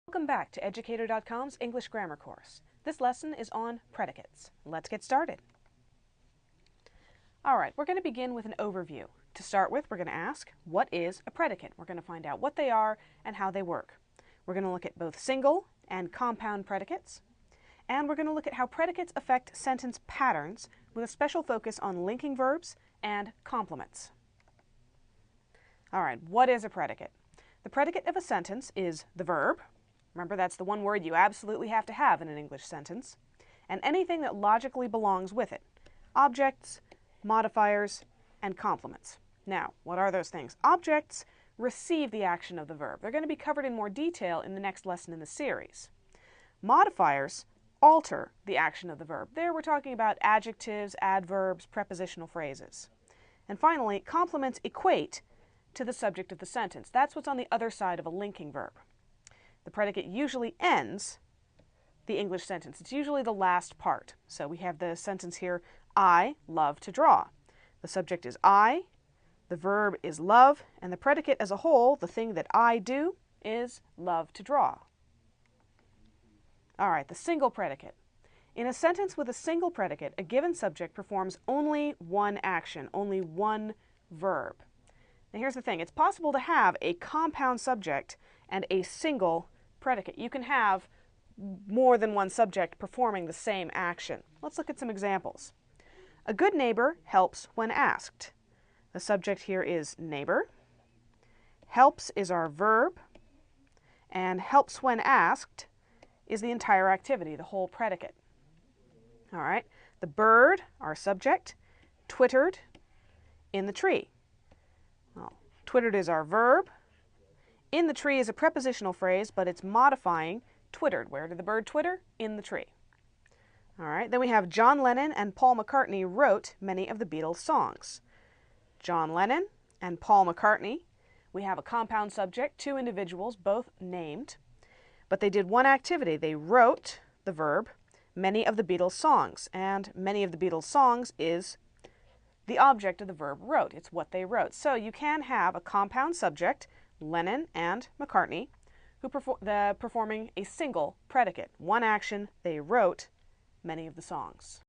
Welcome back to Educator.com's English Grammar course. This lesson is on predicates. Let's get started. All right, we're going to begin with an overview. To start with, we're going to ask, what is a predicate? We're going to find out what they are and how they work. We're going to look at both single and compound predicates. And we're going to look at how predicates affect sentence patterns with a special focus on linking verbs and complements. All right, what is a predicate? The predicate of a sentence is the verb. Remember, that's the one word you absolutely have to have in an English sentence. And anything that logically belongs with it. Objects, modifiers, and complements. Now, what are those things? Objects receive the action of the verb. They're going to be covered in more detail in the next lesson in the series. Modifiers alter the action of the verb. There we're talking about adjectives, adverbs, prepositional phrases. And finally, complements equate to the subject of the sentence. That's what's on the other side of a linking verb. The predicate usually ends the English sentence. It's usually the last part. So we have the sentence here, I love to draw. The subject is I, the verb is love, and the predicate as a whole, the thing that I do, is love to draw. All right, the single predicate. In a sentence with a single predicate, a given subject performs only one action, only one verb. Now here's the thing, it's possible to have a compound subject and a single predicate. You can have more than one subject performing the same action. Let's look at some examples. A good neighbor helps when asked. The subject here is neighbor. Helps is our verb, and helps when asked is the entire activity, the whole predicate. All right, the bird, our subject, twittered in the tree. Well, twittered is our verb. In the tree is a prepositional phrase, but it's modifying twittered. Where did the bird twitter? In the tree. All right, then we have John Lennon and Paul McCartney wrote many of the Beatles' songs. John Lennon and Paul McCartney. We have a compound subject, two individuals, both named. But they did one activity. They wrote, the verb, many of the Beatles' songs. And many of the Beatles' songs is the object of the verb wrote. It's what they wrote. So you can have a compound subject, Lennon and McCartney, who performing a single predicate. One action, they wrote many of the songs.